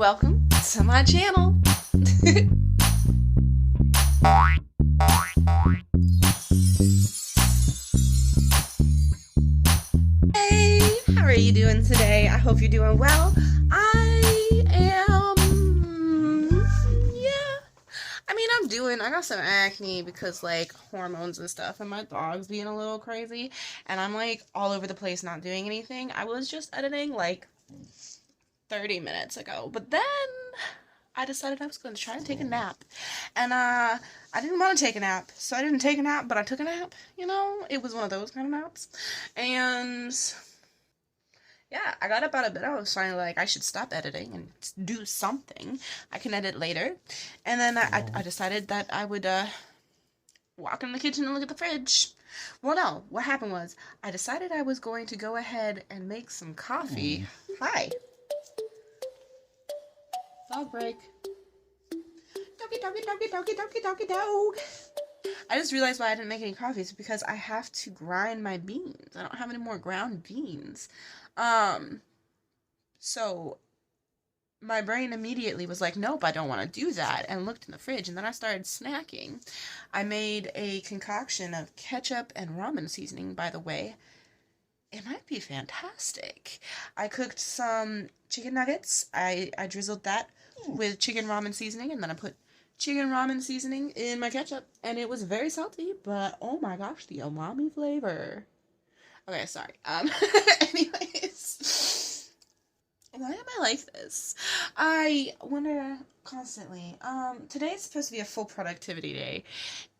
Welcome to my channel. Hey, how are you doing today? I hope you're doing well. I got some acne because like hormones and stuff and my dog's being a little crazy and I'm like all over the place not doing anything. I was just editing like 30 minutes ago, but then I decided I was going to try and take a nap. And I didn't want to take a nap, so I didn't take a nap, but I took a nap, you know? It was one of those kind of naps. And yeah, I got up out of bed. I was finally like, I should stop editing and do something. I can edit later. And then I decided that I would walk in the kitchen and look at the fridge. Well, no, what happened was I decided I was going to go ahead and make some coffee. Hi. Dog break. Doggy, dog. I just realized why I didn't make any coffees because I have to grind my beans. I don't have any more ground beans. So my brain immediately was like, nope, I don't want to do that, and looked in the fridge, and then I started snacking. I made a concoction of ketchup and ramen seasoning, by the way. It might be fantastic. I cooked some chicken nuggets. I drizzled that with chicken ramen seasoning, and then I put chicken ramen seasoning in my ketchup, and it was very salty, but oh my gosh, the umami flavor. Okay, sorry. Anyways, why am I like this? I wonder constantly. Today's supposed to be a full productivity day,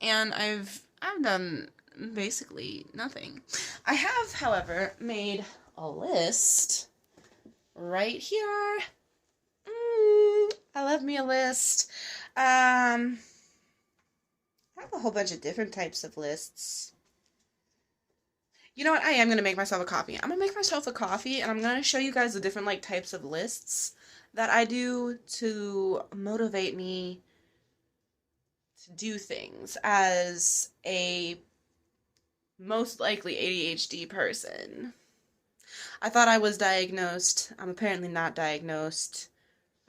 and I've done basically nothing. I have, however, made a list right here. I love me a list. I have a whole bunch of different types of lists. You know what? I am going to make myself a coffee. I'm going to make myself a coffee, and I'm going to show you guys the different, like, types of lists that I do to motivate me to do things as a most likely ADHD person. I thought I was diagnosed. I'm apparently not diagnosed.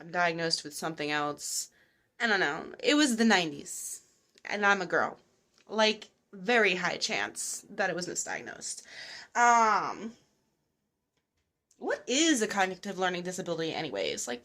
I'm diagnosed with something else. I don't know. It was the 90s, and I'm a girl. Like, very high chance that it was misdiagnosed. What is a cognitive learning disability anyways? Like,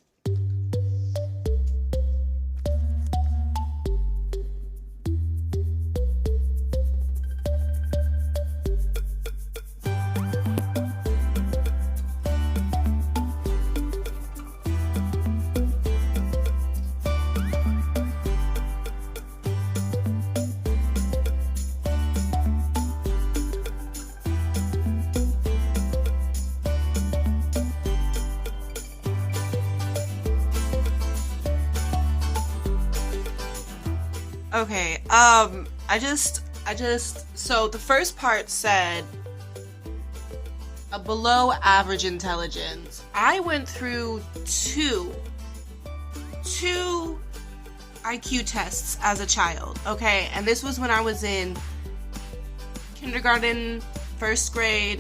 okay, so the first part said a below average intelligence. I went through two IQ tests as a child, okay? And this was when I was in kindergarten, first grade,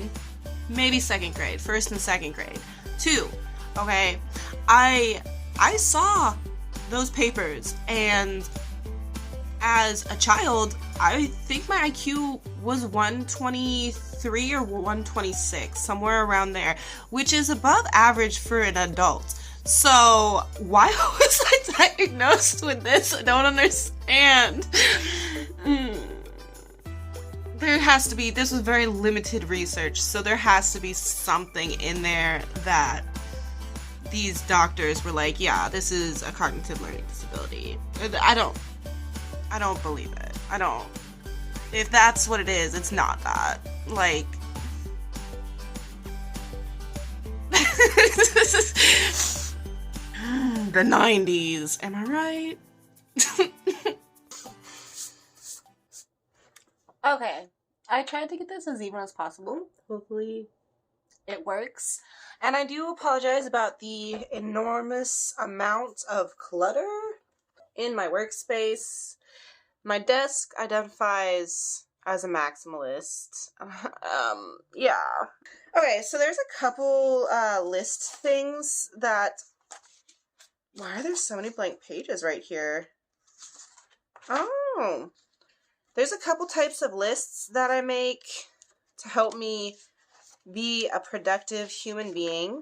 maybe second grade, first and second grade. Two, okay? I saw those papers, and as a child, I think my IQ was 123 or 126, somewhere around there, which is above average for an adult. So, why was I diagnosed with this? I don't understand. There has to be, this was very limited research, so there has to be something in there that these doctors were like, yeah, this is a cognitive learning disability. I don't believe it. I don't. If that's what it is, it's not that. Like, this is the 90s. Am I right? Okay. I tried to get this as even as possible. Hopefully it works. And I do apologize about the enormous amount of clutter in my workspace. My desk identifies as a maximalist. Yeah. Okay, so there's a couple list things that Why are there so many blank pages right here? Oh, there's a couple types of lists that I make to help me be a productive human being.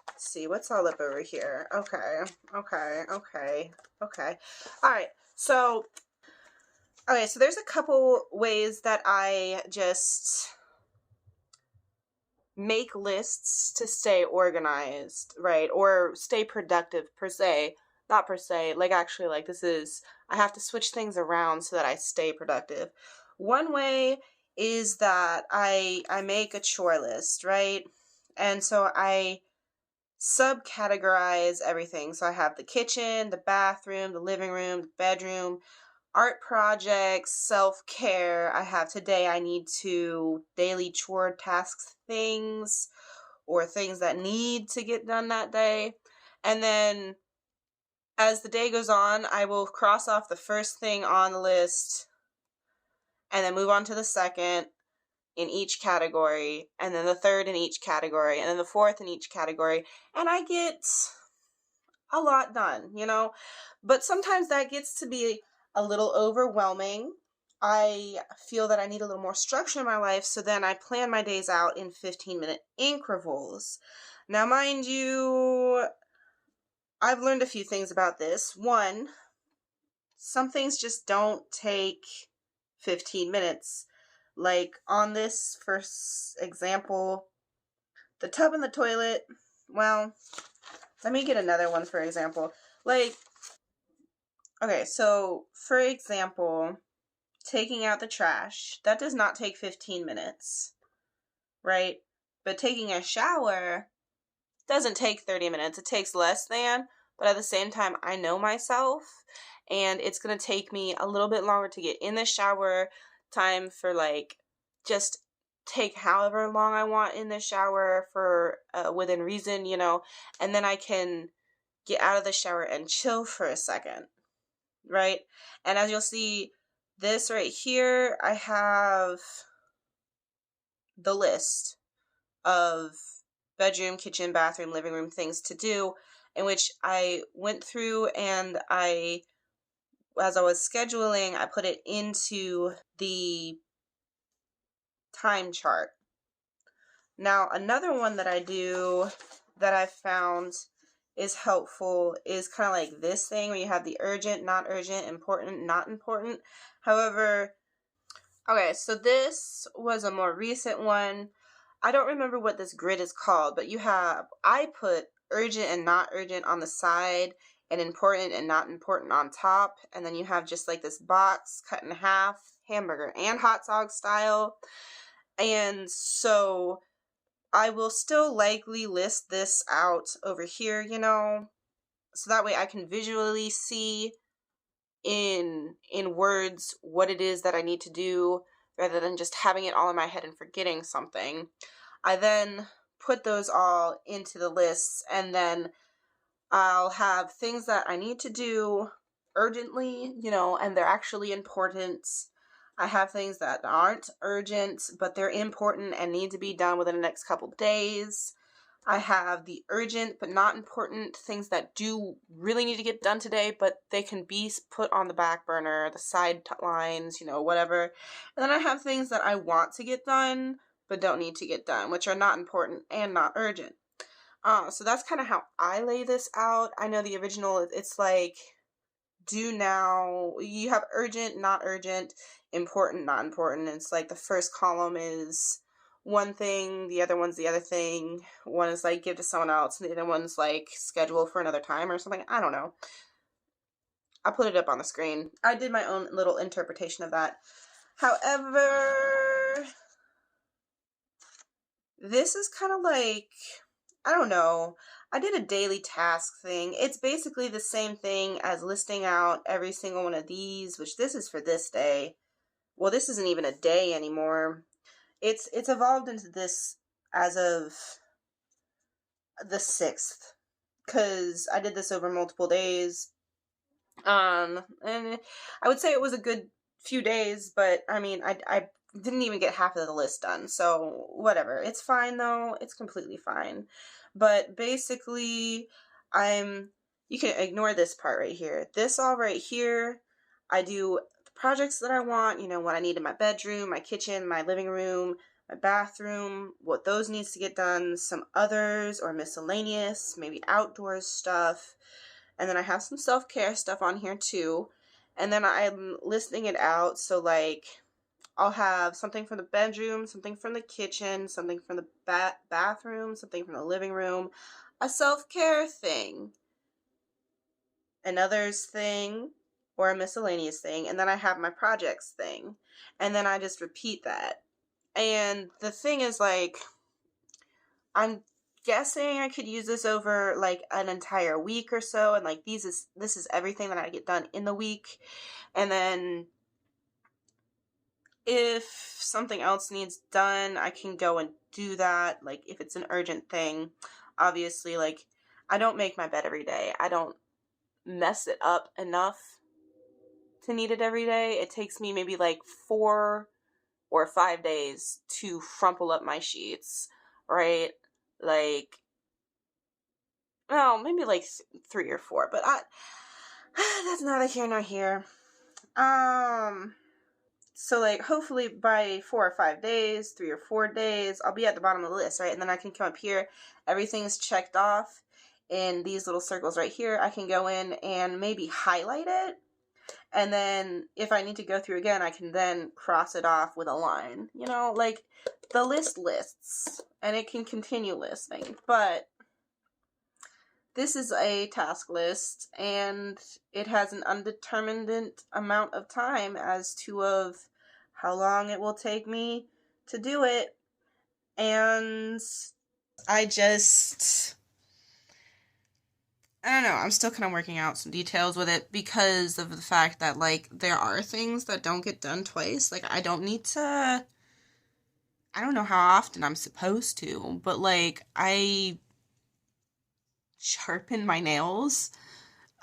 Let's see, what's all up over here? Okay. All right, so there's a couple ways that I just make lists to stay organized, right? Or stay productive per se. Not per se, like actually like this is, I have to switch things around so that I stay productive. One way is that I make a chore list, right? And so I subcategorize everything. So I have the kitchen, the bathroom, the living room, the bedroom, art projects, self-care. I have today I need to daily chore tasks things or things that need to get done that day. And then as the day goes on, I will cross off the first thing on the list and then move on to the second in each category, and then the third in each category, and then the fourth in each category. And I get a lot done, you know? But sometimes that gets to be a little overwhelming. I feel that I need a little more structure in my life, so then I plan my days out in 15-minute intervals. Now, mind you, I've learned a few things about this. One, some things just don't take 15 minutes. Like on this, for example, the tub and the toilet, well, let me get another one for example. Like, okay, so for example, taking out the trash, that does not take 15 minutes, right? But taking a shower doesn't take 30 minutes. It takes less than, but at the same time, I know myself, and it's going to take me a little bit longer to get in the shower, time for like, just take however long I want in the shower for within reason, you know, and then I can get out of the shower and chill for a second, right? And as you'll see, this right here, I have the list of bedroom, kitchen, bathroom, living room things to do, in which I went through and as I was scheduling, I put it into the time chart. Now, another one that I do that I found is helpful is kind of like this thing where you have the urgent, not urgent, important, not important. However, okay, so this was a more recent one. I don't remember what this grid is called, but I put urgent and not urgent on the side and important and not important on top. And then you have just like this box cut in half, hamburger and hot dog style. And so I will still likely list this out over here, you know, so that way I can visually see in words what it is that I need to do rather than just having it all in my head and forgetting something. I then put those all into the lists, and then I'll have things that I need to do urgently, you know, and they're actually important. I have things that aren't urgent, but they're important and need to be done within the next couple days. I have the urgent but not important things that do really need to get done today, but they can be put on the back burner, the sidelines, you know, whatever. And then I have things that I want to get done but don't need to get done, which are not important and not urgent. So that's kind of how I lay this out. I know the original, it's like, do now, you have urgent, not urgent, important, not important. It's like the first column is one thing, the other one's the other thing. One is like give to someone else, and the other one's like schedule for another time or something. I don't know. I'll put it up on the screen. I did my own little interpretation of that. However, this is kind of like, I don't know. I did a daily task thing. It's basically the same thing as listing out every single one of these, which this is for this day. Well, this isn't even a day anymore. It's evolved into this as of the 6th, because I did this over multiple days. And I would say it was a good few days, but I mean, I didn't even get half of the list done, so whatever. It's fine though. It's completely fine. But basically, you can ignore this part right here. This all right here, I do the projects that I want, what I need in my bedroom, my kitchen, my living room, my bathroom, what those needs to get done, some others or miscellaneous, maybe outdoors stuff. And then I have some self-care stuff on here too. And then I'm listing it out. So like I'll have something from the bedroom, something from the kitchen, something from the bathroom, something from the living room, a self-care thing, another's thing, or a miscellaneous thing, and then I have my projects thing. And then I just repeat that. And the thing is, like, I'm guessing I could use this over like an entire week or so, and like this is everything that I get done in the week. And then if something else needs done, I can go and do that. Like if it's an urgent thing, obviously, like I don't make my bed every day. I don't mess it up enough to need it every day. It takes me maybe like 4 or 5 days to crumple up my sheets, right? Like, well, maybe like 3 or 4, but that's neither here nor here. So like hopefully by 4 or 5 days, 3 or 4 days, I'll be at the bottom of the list, right? And then I can come up here, everything's checked off in these little circles right here. I can go in and maybe highlight it. And then if I need to go through again, I can then cross it off with a line. Like the list lists, and it can continue listing. But this is a task list, and it has an undetermined amount of time as to of how long it will take me to do it. And I don't know, I'm still kind of working out some details with it because of the fact that, like, there are things that don't get done twice. Like, I don't know how often I'm supposed to, but, like, I sharpen my nails.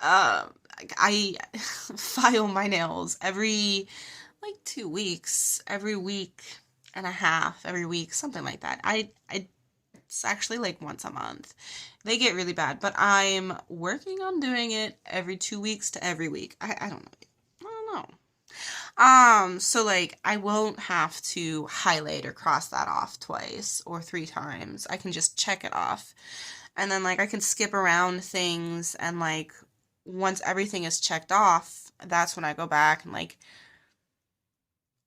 I file my nails every, like, 2 weeks, every week and a half, every week, something like that. It's actually like once a month. They get really bad, but I'm working on doing it every 2 weeks to every week. I don't know. So like I won't have to highlight or cross that off twice or 3 times. I can just check it off. And then like I can skip around things, and like once everything is checked off, that's when I go back and like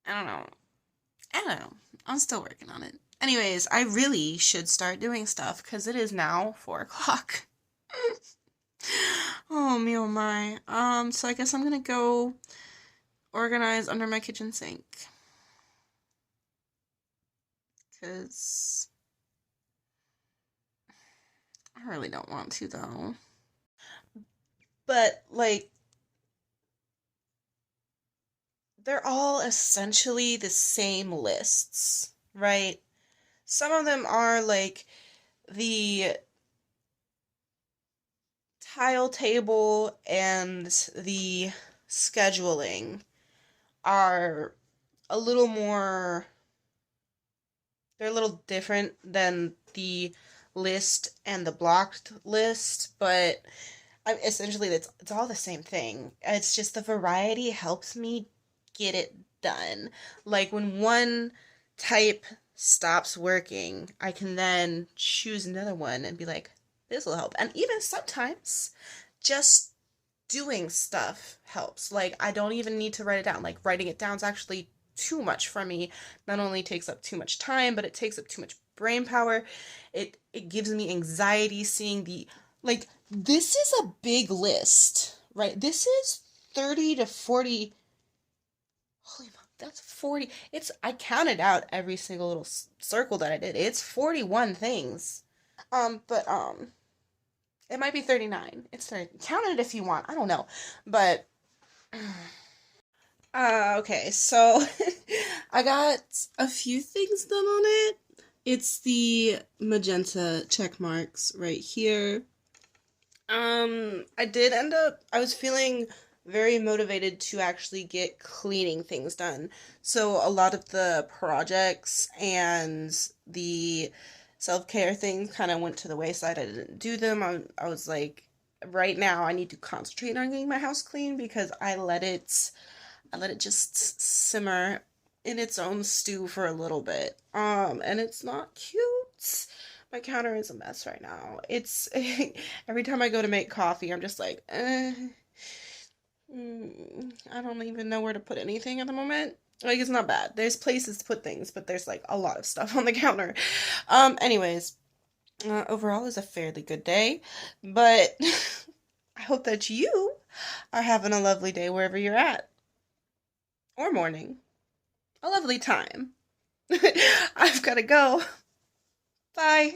I don't know. I'm still working on it. Anyways, I really should start doing stuff because it is now 4 o'clock. Oh me oh my. So I guess I'm gonna go organize under my kitchen sink. Because I really don't want to though. But like they're all essentially the same lists, right? Some of them are like the tile table and the scheduling are a little more, they're a little different than the list and the blocked list, but essentially it's all the same thing. It's just the variety helps me get it done. Like when one type stops working, I can then choose another one and be like, this will help. And even sometimes just doing stuff helps. Like I don't even need to write it down. Like writing it down is actually too much for me. Not only takes up too much time, but it takes up too much brain power. It gives me anxiety seeing the, like, this is a big list, right? This is 30 to 40. Holy moly, that's 40. I counted out every single little circle that I did. It's 41 things. But it might be 39. It's 30. Count it if you want. I don't know. But okay, so I got a few things done on it. It's the magenta check marks right here. I was feeling very motivated to actually get cleaning things done. So a lot of the projects and the self-care things kind of went to the wayside. I didn't do them. I was like, right now I need to concentrate on getting my house clean because I let it just simmer in its own stew for a little bit. And it's not cute. My counter is a mess right now. It's every time I go to make coffee, I'm just like, I don't even know where to put anything at the moment. Like, it's not bad. There's places to put things, but there's like a lot of stuff on the counter. Anyways, overall is a fairly good day, but I hope that you are having a lovely day wherever you're at, or morning. A lovely time. I've got to go. Bye.